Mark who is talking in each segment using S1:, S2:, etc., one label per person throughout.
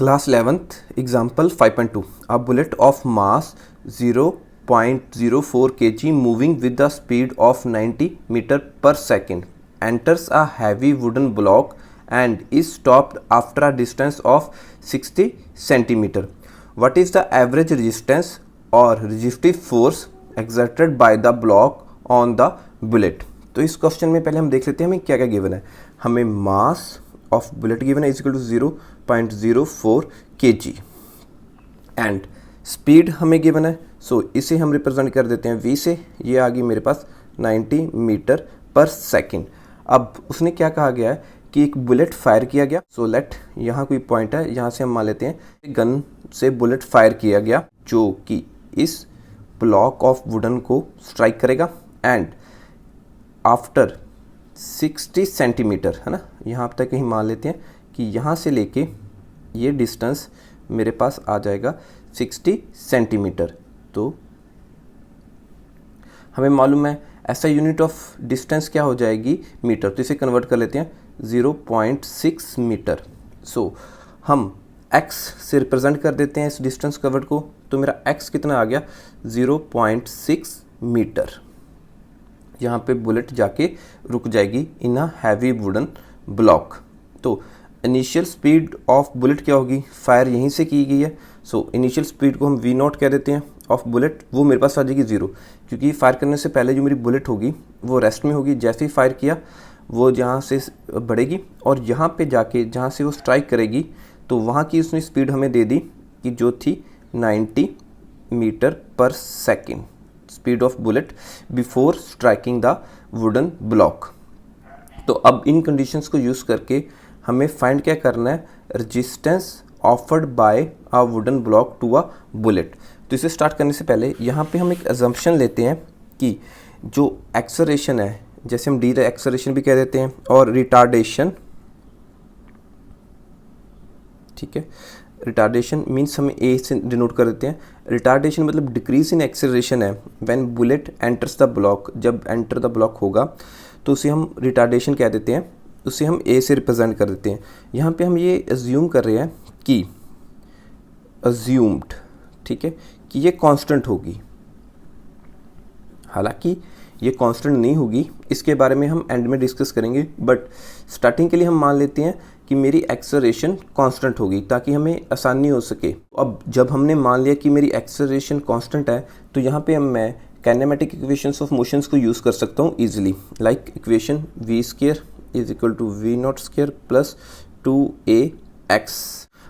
S1: Class 11th example 5.2. A bullet of mass 0.04 kg moving with the speed of 90 meter per second enters a heavy wooden block and is stopped after a distance of 60 centimeter. What is the average resistance or resistive force exerted by the block on the bullet? तो इस question में पहले हम देख लेते हैं हमें क्या क्या गिवन है। हमें मास ऑफ बुलेट गिवन है equal to 0.04 kg and speed हमें गिवन है। सो इसे हम रिप्रेजेंट कर देते हैं v से। ये आ गई मेरे पास 90 मीटर पर सेकेंड। अब उसने क्या कहा गया है कि एक बुलेट फायर किया गया। सो लेट यहाँ कोई पॉइंट है, यहाँ से हम मान लेते हैं गन से बुलेट फायर किया गया जो कि इस ब्लॉक ऑफ वुडन को स्ट्राइक करेगा एंड आफ्टर 60 सेंटीमीटर, है ना, यहाँ तक कहीं मान लेते हैं कि यहाँ से लेके ये डिस्टेंस मेरे पास आ जाएगा 60 सेंटीमीटर। तो हमें मालूम है ऐसा यूनिट ऑफ डिस्टेंस क्या हो जाएगी मीटर, तो इसे कन्वर्ट कर लेते हैं 0.6 मीटर। सो हम x से रिप्रेजेंट कर देते हैं इस डिस्टेंस कवर्ड को, तो मेरा x कितना आ गया 0.6 मीटर। यहाँ पे बुलेट जाके रुक जाएगी इन अ हैवी वुडन ब्लॉक। तो इनिशियल स्पीड ऑफ बुलेट क्या होगी, फायर यहीं से की गई है। सो इनिशियल स्पीड को हम v0 कह देते हैं ऑफ बुलेट, वो मेरे पास आ जाएगी 0, क्योंकि फायर करने से पहले जो मेरी बुलेट होगी वो रेस्ट में होगी। जैसे ही फायर किया वो जहाँ से बढ़ेगी और यहाँ पे जाके जहाँ से वो स्ट्राइक करेगी तो वहाँ की उसने स्पीड हमें दे दी कि जो थी 90 मीटर पर second, speed of bullet before striking the wooden block. तो अब इन कंडीशंस को यूज़ करके हमें फाइंड क्या करना है, resistance offered by a wooden block to a bullet. तो इसे स्टार्ट करने से पहले यहाँ पे हम एक अजम्पशन लेते हैं कि जो एक्सेलरेशन है, जैसे हम डी एक्सेलरेशन भी कह देते हैं, और रिटार्डेशन, ठीक है, रिटार्डेशन मीन्स हम ए से डिनोट कर देते हैं। रिटार्डेशन मतलब डिक्रीज इन एक्सेलरेशन है when bullet enters the block, जब एंटर द ब्लॉक होगा तो उसे हम रिटार्डेशन कह देते हैं, उसे हम ए से रिप्रेजेंट कर देते हैं। यहाँ पे हम ये अज्यूम कर रहे हैं कि अज्यूम्ड, ठीक है, कि ये कांस्टेंट होगी। हालांकि ये कांस्टेंट नहीं होगी, इसके बारे में हम एंड में डिस्कस करेंगे, बट स्टार्टिंग के लिए हम मान लेते हैं कि मेरी एक्सेलरेशन कांस्टेंट होगी ताकि हमें आसानी हो सके। अब जब हमने मान लिया कि मेरी एक्सेलरेशन कांस्टेंट है तो यहाँ पे मैं काइनेमेटिक इक्वेशंस ऑफ मोशंस को यूज़ कर सकता हूँ easily, like equation v² is equal to v0² plus 2ax।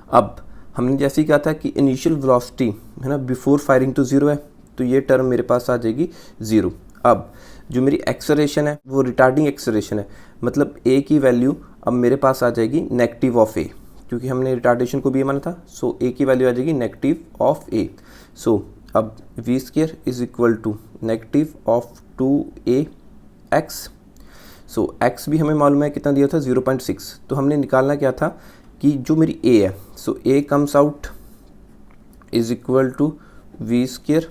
S1: अब हमने जैसे ही कहा था कि इनिशियल वेलोसिटी, है ना, बिफोर फायरिंग तो 0 है, तो ये टर्म मेरे पास आ जाएगी 0। अब जो मेरी एक्सेलरेशन है वो रिटार्डिंग एक्सेलरेशन है, मतलब a की वैल्यू अब मेरे पास आ जाएगी नेगेटिव ऑफ a, क्योंकि हमने रिटार्डेशन को भी माना था। सो a की वैल्यू आ जाएगी नेगेटिव ऑफ a। सो अब v² is equal to negative of 2ax। So x भी हमें मालूम है कितना दिया था 0.6, तो हमने निकालना क्या था कि जो मेरी a है, so a comes out is equal to v²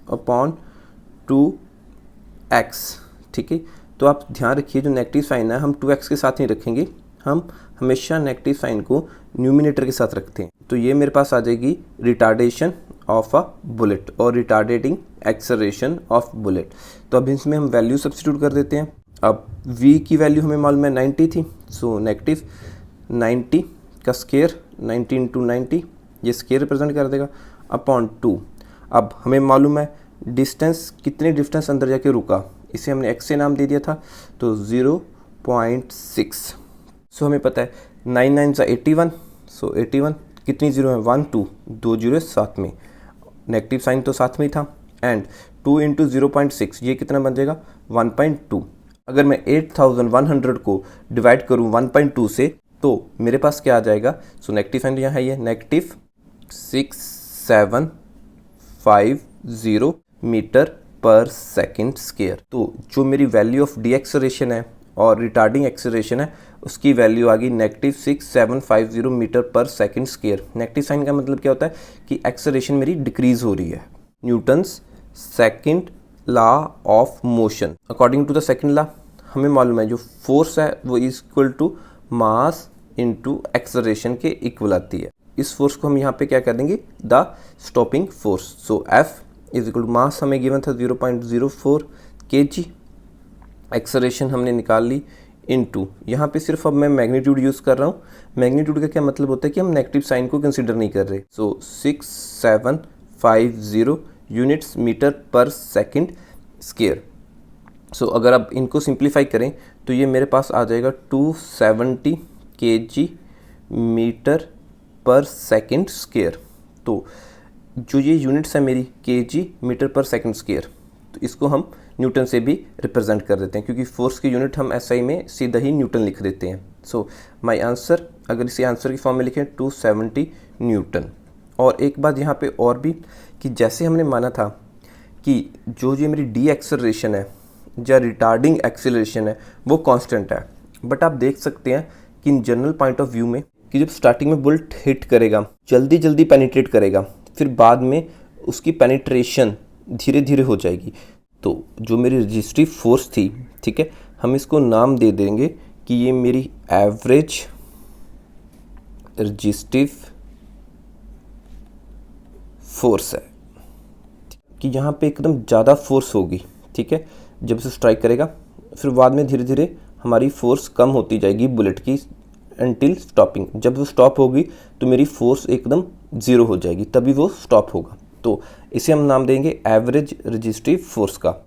S1: upon 2x, ठीक है। तो आप ध्यान रखिए जो नेगेटिव साइन है हम 2x के साथ नहीं रखेंगे, हम हमेशा नेगेटिव साइन को न्यूमिनेटर के साथ रखते हैं। तो ये मेरे पास आ जाएगी रिटार्डेशन ऑफ अ बुलेट और रिटार्डेटिंग एक्सेलरेशन ऑफ बुलेट। तो अब इसमें हम वैल्यू सब्स्टिट्यूट कर देते हैं। अब v की वैल्यू हमें मालूम है 90 थी, सो नेगेटिव 90 का स्केयर 90 इंटू 90, ये स्केयर रिप्रेजेंट कर देगा, अपॉन 2। अब हमें मालूम है डिस्टेंस, कितने डिस्टेंस अंदर जाके रुका, इसे हमने x से नाम दे दिया था, तो 0.6। सो हमें पता है 9 9 सा 81, सो 81 कितनी जीरो है 1 2, 2 जीरो साथ में, नेगेटिव साइन तो साथ में ही था, एंड 2 इंटू 0.6 ये कितना बन जाएगा 1.2। अगर मैं 8100 को डिवाइड करूँ 1.2 से तो मेरे पास क्या आ जाएगा, सो नेगेटिव साइन यहाँ है, ये नेगेटिव 6750 मीटर पर सेकेंड स्केयर। तो जो मेरी वैल्यू ऑफ डी एक्सेलरेशन है और रिटार्डिंग एक्सेलरेशन है उसकी वैल्यू आ गई नेगेटिव 6750 मीटर पर सेकेंड स्केयर। नेगेटिव साइन का मतलब क्या होता है कि एक्सेलरेशन मेरी डिक्रीज हो रही है। Newton's second law of motion, according to the second law हमें मालूम है जो फोर्स है वो equal to mass into acceleration के इक्वल आती है। इस फोर्स को हम यहाँ पे क्या कह देंगे, the stopping force. So F is equal to mass हमें गिवन था 0.04 kg, एक्सेलरेशन हमने निकाल ली इनटू, यहाँ पे सिर्फ अब मैं मैग्नीट्यूड यूज़ कर रहा हूँ। मैग्नीट्यूड का क्या मतलब होता है कि हम नेगेटिव साइन को कंसिडर नहीं कर रहे। सो 6750 यूनिट्स मीटर पर सेकंड स्क्वायर। सो अगर आप इनको सिंप्लीफाई करें तो ये मेरे पास आ जाएगा 270 kg मीटर पर सेकंड स्क्वायर। तो जो ये यूनिट्स है मेरी kg मीटर पर सेकंड स्क्वायर, तो इसको हम न्यूटन से भी रिप्रेजेंट कर देते हैं, क्योंकि फोर्स की यूनिट हम SI में सीधा ही न्यूटन लिख देते हैं। सो माय आंसर, अगर इसे आंसर की फॉर्म में लिखें 270 न्यूटन। और एक बात यहाँ पे और भी, कि जैसे हमने माना था कि जो ये मेरी डी एक्सेलरेशन है या रिटार्डिंग एक्सेलरेशन है वो कांस्टेंट है, बट आप देख सकते हैं कि in general point of view में कि जब स्टार्टिंग में बुलेट हिट करेगा, जल्दी जल्दी पेनिट्रेट करेगा, फिर बाद में उसकी पेनिट्रेशन धीरे धीरे हो जाएगी। तो जो मेरी रजिस्टिव फोर्स थी, ठीक है, हम इसको नाम दे देंगे कि ये मेरी एवरेज रजिस्टिव फोर्स है, कि यहाँ पे एकदम ज़्यादा फोर्स होगी, ठीक है, जब इसे स्ट्राइक करेगा, फिर बाद में धीरे धीरे हमारी फोर्स कम होती जाएगी बुलेट की अनटिल स्टॉपिंग। जब वो स्टॉप होगी तो मेरी फोर्स एकदम ज़ीरो हो जाएगी, तभी वो स्टॉप होगा। तो इसे हम नाम देंगे एवरेज रजिस्टिव फोर्स का।